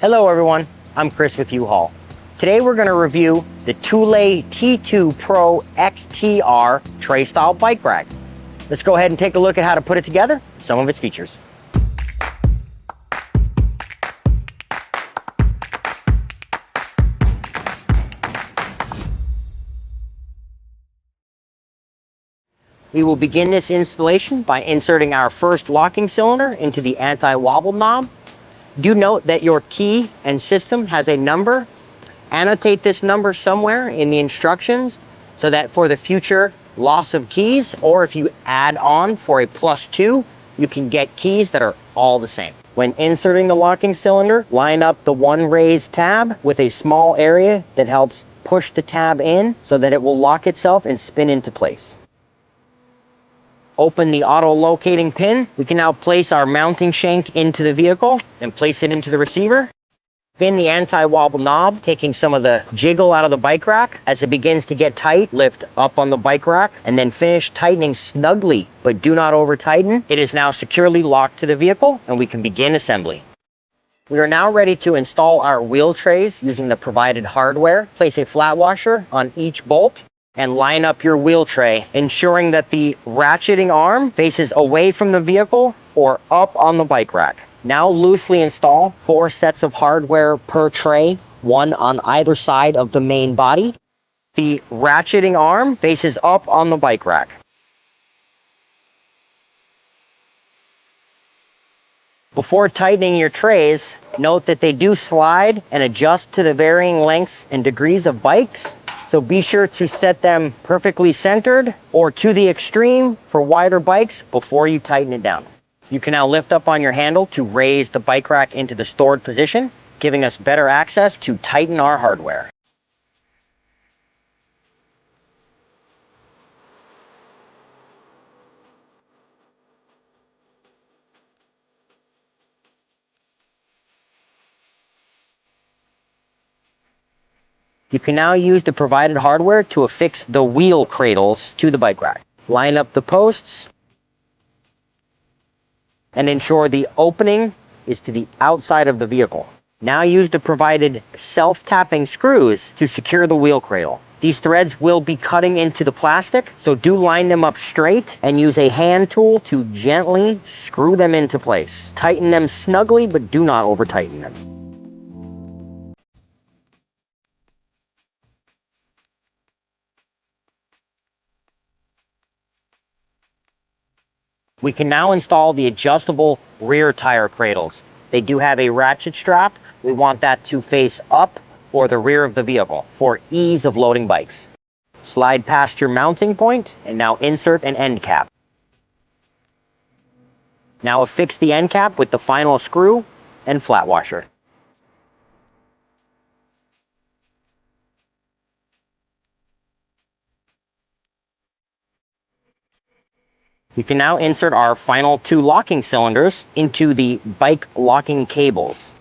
Hello everyone, I'm Chris with U-Haul. Today we're going to review the Thule T2 Pro XTR tray style bike rack. Let's go ahead and take a look at how to put it together, some of its features. We will begin this installation by inserting our first locking cylinder into the anti-wobble knob. Do note that your key and system has a number. Annotate this number somewhere in the instructions so that for the future loss of keys, or if you add on for a +2, you can get keys that are all the same. When inserting the locking cylinder, line up the one raised tab with a small area that helps push the tab in so that it will lock itself and spin into place. Open the auto locating pin. We can now place our mounting shank into the vehicle and place it into the receiver. Spin the anti-wobble knob, taking some of the jiggle out of the bike rack. As it begins to get tight, lift up on the bike rack and then finish tightening snugly, but do not over tighten. It is now securely locked to the vehicle and we can begin assembly. We are now ready to install our wheel trays using the provided hardware. Place a flat washer on each bolt and line up your wheel tray, ensuring that the ratcheting arm faces away from the vehicle or up on the bike rack. Now loosely install 4 sets of hardware per tray, one on either side of the main body. The ratcheting arm faces up on the bike rack. Before tightening your trays, note that they do slide and adjust to the varying lengths and degrees of bikes. So be sure to set them perfectly centered or to the extreme for wider bikes before you tighten it down. You can now lift up on your handle to raise the bike rack into the stored position, giving us better access to tighten our hardware. You can now use the provided hardware to affix the wheel cradles to the bike rack. Line up the posts and ensure the opening is to the outside of the vehicle. Now use the provided self-tapping screws to secure the wheel cradle. These threads will be cutting into the plastic, so do line them up straight and use a hand tool to gently screw them into place. Tighten them snugly, but do not over tighten them. We can now install the adjustable rear tire cradles. They do have a ratchet strap. We want that to face up or the rear of the vehicle for ease of loading bikes. Slide past your mounting point and now insert an end cap. Now affix the end cap with the final screw and flat washer. We can now insert our final 2 locking cylinders into the bike locking cables.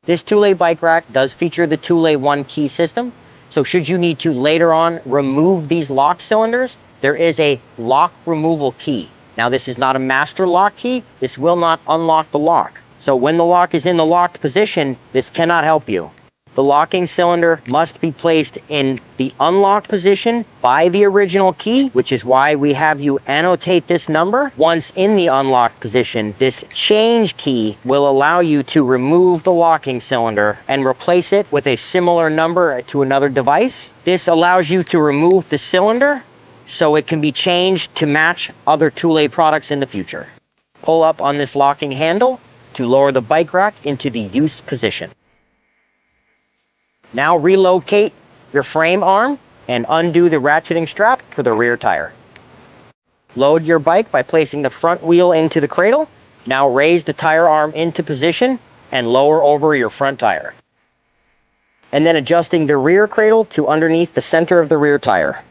This Thule bike rack does feature the Thule One Key system, so should you need to later on remove these lock cylinders, there is a lock removal key. Now this is not a master lock key, this will not unlock the lock. So when the lock is in the locked position, this cannot help you. The locking cylinder must be placed in the unlock position by the original key, which is why we have you annotate this number. Once in the unlock position, this change key will allow you to remove the locking cylinder and replace it with a similar number to another device. This allows you to remove the cylinder so it can be changed to match other Thule products in the future. Pull up on this locking handle to lower the bike rack into the use position. Now relocate your frame arm and undo the ratcheting strap for the rear tire. Load your bike by placing the front wheel into the cradle. Now raise the tire arm into position and lower over your front tire. And then adjusting the rear cradle to underneath the center of the rear tire.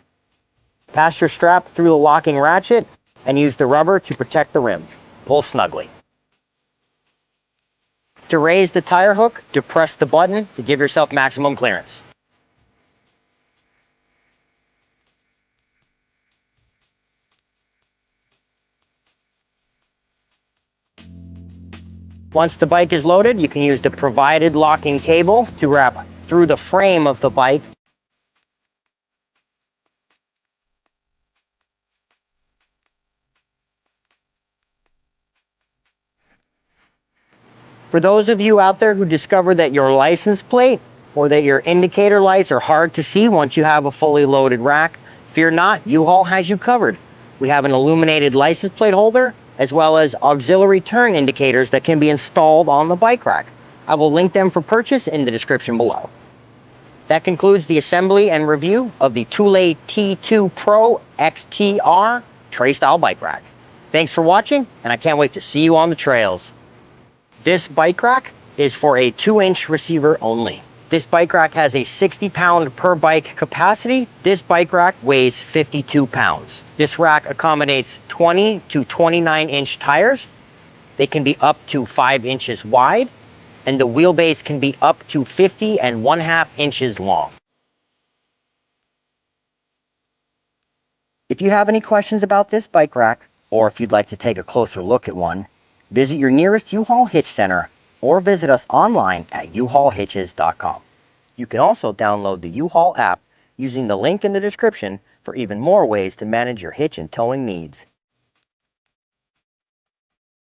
Pass your strap through the locking ratchet and use the rubber to protect the rim. Pull snugly. To raise the tire hook, depress the button to give yourself maximum clearance. Once the bike is loaded, you can use the provided locking cable to wrap through the frame of the bike. For those of you out there who discover that your license plate or that your indicator lights are hard to see once you have a fully loaded rack, fear not, U-Haul has you covered. We have an illuminated license plate holder as well as auxiliary turn indicators that can be installed on the bike rack. I will link them for purchase in the description below. That concludes the assembly and review of the Thule T2 Pro XTR tray style bike rack. Thanks for watching, and I can't wait to see you on the trails. This bike rack is for a 2-inch receiver only. This bike rack has a 60-pound per bike capacity. This bike rack weighs 52 pounds. This rack accommodates 20 to 29-inch tires. They can be up to 5 inches wide, and the wheelbase can be up to 50.5 inches long. If you have any questions about this bike rack, or if you'd like to take a closer look at one, visit your nearest U-Haul Hitch Center or visit us online at uhaulhitches.com. You can also download the U-Haul app using the link in the description for even more ways to manage your hitch and towing needs.